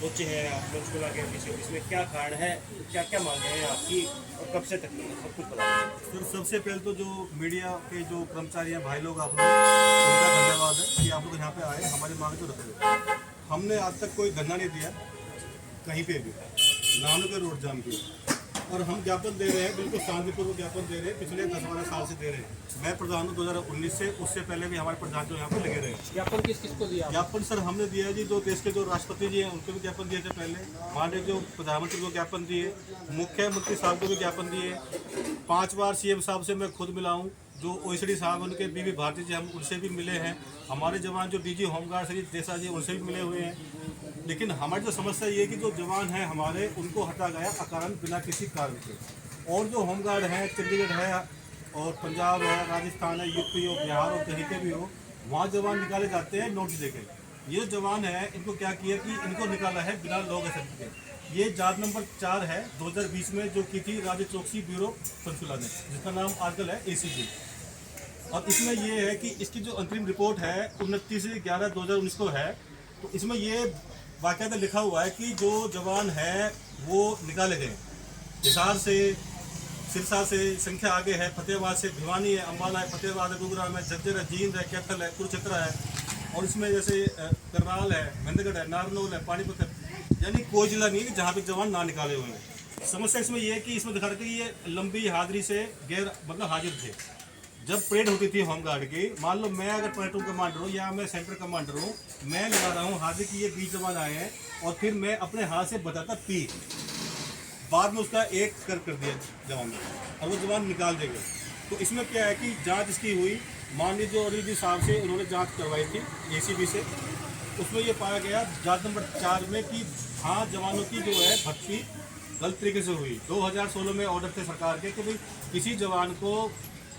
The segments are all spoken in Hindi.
सोचे हैं आप पंचकुला के विषय, इसमें क्या कारण है, क्या क्या मांगे हैं आपकी और कब से तक सब कुछ बता दें। सर सबसे पहले तो जो मीडिया के जो कर्मचारी हैं भाई लोग, आप लोग उनका धन्यवाद है कि आप लोग यहाँ पे आए, हमारी मांग तो रख रहे। हमने आज तक कोई धरना नहीं दिया कहीं पे भी, ना हमने कोई रोड जाम किया, और हम ज्ञापन दे रहे हैं, बिल्कुल शांतिपूर्वक ज्ञापन दे रहे हैं, पिछले 10-12 साल से दे रहे हैं। मैं प्रधान हूँ 2019 से, उससे पहले भी हमारे प्रधान जो यहाँ पे लगे रहे। ज्ञापन किस किस को दिया? ज्ञापन सर हमने दिया है जी, जो देश के जो राष्ट्रपति जी हैं उनको भी ज्ञापन दिए थे पहले, माननीय जो प्रधानमंत्री को ज्ञापन दिए, मुख्यमंत्री साहब को भी ज्ञापन दिए, 5 बार सीएम साहब से मैं खुद मिला हूँ, जो ओएसडी साहब उनके बीवी भारती जी, हम उनसे भी मिले हैं, हमारे जवान जो डीजी होमगार्ड श्री देसा जी उनसे भी मिले हुए हैं। लेकिन हमारी जो समस्या ये है कि जो जवान हैं हमारे, उनको हटा गया अकारण बिना किसी कारण के, और जो होमगार्ड हैं चंडीगढ़ है और पंजाब है, राजस्थान है, यूपी हो, बिहार हो, कहीं के भी हो, वहाँ जवान निकाले जाते हैं नोटिस देके। ये जवान है, इनको क्या किया कि इनको निकाला है बिना लॉ सर्टिफिकेट। ये जांच नंबर 4 है 2020 में जो की थी राज्य चौकसी ब्यूरो पंचकुला ने, जिसका नाम आजकल है ACG। और इसमें ये है कि इसकी जो अंतरिम रिपोर्ट है 29/11/2019 को है, तो इसमें ये बाकायदा लिखा हुआ है कि जो जवान है वो निकाले गए हिसार से, सिरसा से, संख्या आगे है, फतेहाबाद से, भिवानी है, अम्बाला है, फतेहाबाद है, गुरुग्राम है, झज्जर है, जींद है, कैथल है, कुरुक्षेत्र है, और इसमें जैसे करनाल है, महेंद्रगढ़ है, नारनौल है, पानीपत है, यानी कोई जिला नहीं है जहाँ पे जवान ना निकाले हुए हैं। समस्या इसमें यह है कि इसमें दिखा रखा कि ये लंबी हाजिरी से गैर मतलब हाजिर थे। जब परेड होती थी होमगार्ड की, मान लो मैं अगर प्लेटून कमांडर हूँ या मैं सेंटर कमांडर हूँ, मैं लगा रहा हूँ हाजिर की ये 20 जवान आए हैं, और फिर मैं अपने हाथ से बताता P, बाद में उसका एक कर दिया जवान ने, और वो जवान निकाल देंगे। तो इसमें क्या है कि जांच इसकी हुई, माननीय जो अनिल जी साहब से उन्होंने जांच करवाई थी ACB से, उसमें ये पाया गया जांच नंबर 4 में कि हाँ जवानों की जो है भर्ती गलत तरीके से हुई। 2016 में ऑर्डर थे सरकार के कि भाई किसी जवान को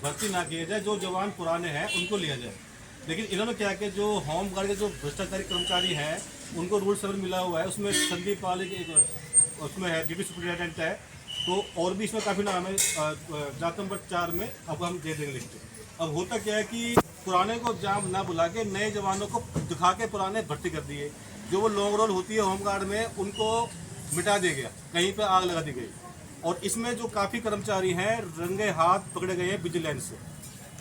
भर्ती ना किया जाए, जो जवान पुराने हैं उनको लिया जाए। लेकिन इन्होंने क्या किया, जो होमगार्ड के जो भ्रष्टाचारी कर्मचारी हैं उनको रूल 7 मिला हुआ है, उसमें संदीप पाल उसमें है, डिप्टी सुपरिटेंडेंट है, तो और भी इसमें काफ़ी नाम है जांच नंबर 4 में। अब हम दे देंगे लिस्ट। अब होता क्या है कि पुराने को जाम ना बुला के नए जवानों को दिखा के पुराने भर्ती कर दिए। जो वो लॉन्ग रोल होती है होमगार्ड में उनको मिटा दिया गया, कहीं पर आग लगा दी गई। और इसमें जो काफ़ी कर्मचारी हैं रंगे हाथ पकड़े गए हैं विजिलेंस से।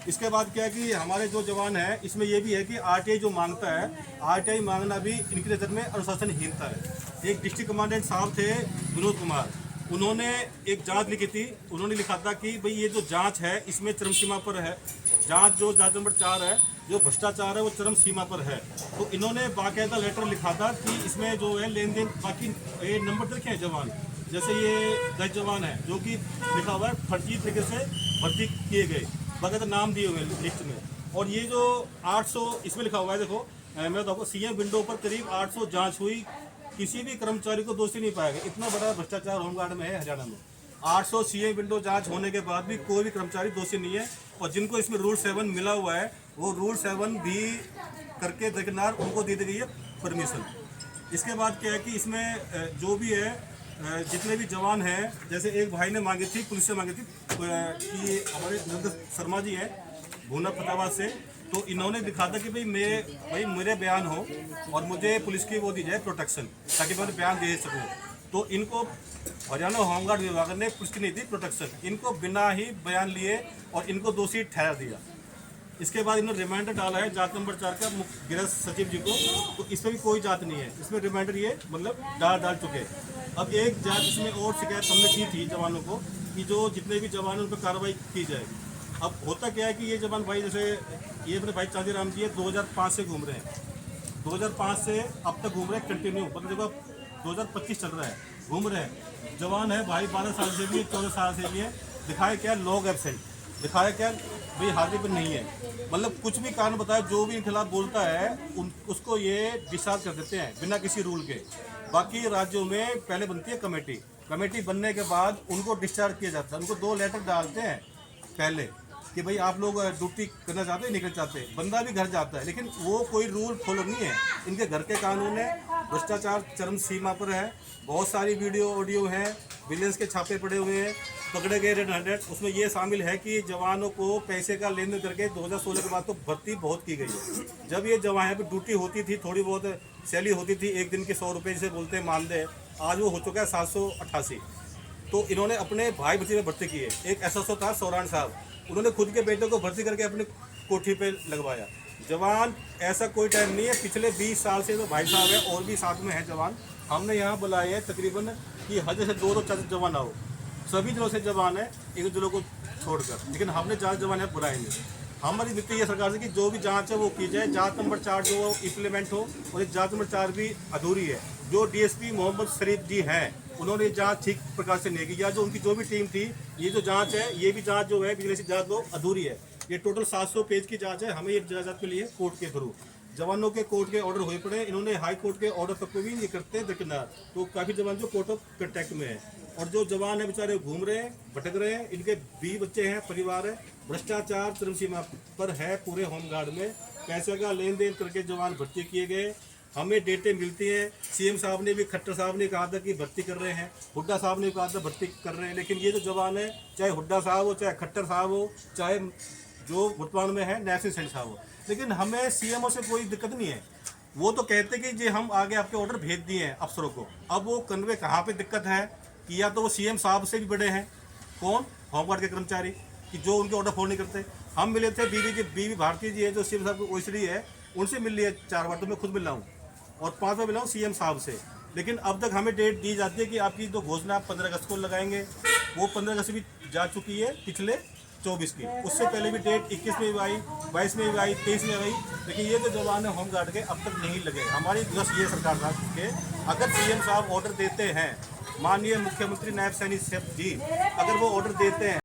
इसके बाद क्या है कि हमारे जो जवान हैं, इसमें यह भी है कि RTI जो मांगता है, RTI मांगना भी इनकी नज़र में अनुशासनहीनता है। एक डिस्ट्रिक्ट कमांडेंट साहब थे विनोद कुमार, उन्होंने एक जांच लिखी थी, उन्होंने लिखा था कि भाई ये जो जांच है इसमें चरम सीमा पर है, जांच जो जांच नंबर 4 है, जो भ्रष्टाचार है वो चरम सीमा पर है। तो इन्होंने बाकायदा लेटर लिखा था कि इसमें जो है लेन देन, बाकी ये नंबर देखे हैं जवान, जैसे ये 10 जवान हैं जो कि लिखा हुआ है फर्जी तरीके से भर्ती किए गए, बाकायदा नाम दिए हुए लिस्ट में। और ये जो 800 इसमें लिखा हुआ है, देखो मैं बताऊँ, CM विंडो पर करीब 800 जांच हुई, किसी भी कर्मचारी को दोषी नहीं पाया गया। इतना बड़ा भ्रष्टाचार होमगार्ड में है हरियाणा में। 800 CM विंडो जांच होने के बाद भी कोई भी कर्मचारी दोषी नहीं है, और जिनको इसमें रूल 7 मिला हुआ है वो रूल 7 भी करके दरकिनार उनको दे दी गई है परमिशन। इसके बाद क्या है कि इसमें जो भी है जितने भी जवान हैं, जैसे एक भाई ने मांगी थी, पुलिस से मांगी थी कि हमारे नरेंद्र शर्मा जी हैं भूना फतेहाबाद से, तो इन्होंने दिखा था कि भाई मेरे बयान हो और मुझे पुलिस की वो दी जाए प्रोटेक्शन, ताकि मैं बयान दे सकूँ। तो इनको हरियाणा होमगार्ड विभाग ने पुलिस की नहीं दी प्रोटेक्शन, इनको बिना ही बयान लिए और इनको दोषी ठहरा दिया। इसके बाद इन्होंने रिमाइंडर डाला है जांच नंबर 4 का गृह सचिव जी को, तो इसमें भी कोई जांच नहीं है, इसमें रिमाइंडर ये मतलब डाल चुके। अब एक जांच इसमें और शिकायत हमने की थी जवानों को कि जो जितने भी जवान हैं उन पर कार्रवाई की जाए। अब होता क्या है कि ये जवान भाई, जैसे ये अपने भाई चांदीराम जी 2005 से घूम रहे हैं, 2005 से अब तक घूम रहे हैं कंटिन्यू, मतलब देखो 2025 चल रहा है, घूम रहे हैं। जवान है भाई 12 साल से भी है, 14 साल से भी है, दिखाए क्या लॉग एब्सेंट, दिखाया क्या भाई हाजिरी पर नहीं है, मतलब कुछ भी कारण बताया, जो भी खिलाफ बोलता है उसको ये डिस्चार्ज कर देते हैं बिना किसी रूल के। बाकी राज्यों में पहले बनती है कमेटी बनने के बाद उनको डिस्चार्ज किया जाता है, उनको 2 लेटर डालते हैं पहले कि भाई आप लोग ड्यूटी करना चाहते हैं, निकल चाहते हैं, बंदा भी घर जाता है, लेकिन वो कोई रूल फॉलो नहीं है। इनके घर के कानून है, भ्रष्टाचार चरम सीमा पर है, बहुत सारी वीडियो ऑडियो हैं, विजिलेंस के छापे पड़े हुए हैं, पकड़े गए रेड हैंडेड, उसमें ये शामिल है कि जवानों को पैसे का लेन देन करके 2016 के बाद तो भर्ती बहुत की गई है। जब ये जवान यहाँ पे ड्यूटी होती थी, थोड़ी बहुत सैलरी होती थी, एक दिन के 100 रुपये जिसे बोलते हैं मानदेय, आज वो हो चुका है 788। तो इन्होंने अपने भाई भतीजे में भर्ती किए। एक एसएसओ था सौरान साहब, उन्होंने खुद के बेटे को भर्ती करके अपनी कोठी पे लगवाया। जवान ऐसा कोई टाइम नहीं है, पिछले 20 साल से तो भाई साहब है और भी साथ में है जवान। हमने यहाँ बुलाए हैं तकरीबन कि हद से 2-4 जवान आओ, सभी जिलों से जवान है, एक जिलों को छोड़कर, लेकिन हमने ज़्यादा जवान है बुलाए नहीं। हमारी वित्तीय है सरकार से कि जो भी जांच है वो की जाए, जांच नंबर 4 जो इम्प्लीमेंट हो, और जांच नंबर 4 भी अधूरी है। जो डीएसपी मोहम्मद शरीफ जी हैं, उन्होंने जांच ठीक प्रकार से नहीं की, या जो उनकी जो भी टीम थी, ये जो जांच है, ये भी जांच जो है विजिलेंस जांच वो अधूरी है। ये टोटल 700 पेज की जांच है, हमें ये जांच मिली है कोर्ट के थ्रू। जवानों के कोर्ट के ऑर्डर हुए पड़े, इन्होंने हाई कोर्ट के ऑर्डर तक को भी नहीं करते दरकिनार, तो काफ़ी जवान जो कोर्ट ऑफ कंटेक्ट में है। और जो जवान है बेचारे घूम रहे हैं, भटक रहे हैं, इनके 20 बच्चे हैं, परिवार है, भ्रष्टाचार चरम सीमा पर है पूरे होमगार्ड में। पैसे का लेन देन करके जवान भर्ती किए गए। हमें डेटे मिलती हैं, सीएम साहब ने भी, खट्टर साहब ने कहा था कि भर्ती कर रहे हैं, हुड्डा साहब ने कहा था भर्ती कर रहे हैं, लेकिन ये जो जवान है, चाहे हुड्डा साहब हो, चाहे खट्टर साहब हो, चाहे जो वर्तमान में है नैसिर सेठ साहब हो, लेकिन हमें सीएमओ से कोई दिक्कत नहीं है। वो तो कहते कि जी हम आगे आपके ऑर्डर भेज दिए हैं अफसरों को। अब वो कन्वे कहाँ पे दिक्कत है कि या तो वो सीएम साहब से भी बड़े हैं, कौन, होमगार्ड के कर्मचारी, कि जो उनके ऑर्डर फॉलो नहीं करते। हम मिले थे बीवी भारती जी है जो सीएम साहब की ओएसडी है, उनसे मिल लिया 4 बार, तो मैं खुद मिल रहा हूँ, और 5 बार मिला हूँ सीएम साहब से। लेकिन अब तक हमें डेट दी जाती है कि आपकी जो घोषणा आप 15 अगस्त को लगाएंगे, वो 15 अगस्त भी जा चुकी है पिछले 24 की। उससे पहले भी डेट 21 में भी आई, 22 में भी आई, 23 में आई, लेकिन ये जो जवान है होमगार्ड के अब तक नहीं लगे। हमारी बस ये सरकार साहब के, अगर सीएम साहब ऑर्डर देते हैं, माननीय मुख्यमंत्री नायब सैनी साहब जी अगर वो ऑर्डर देते हैं,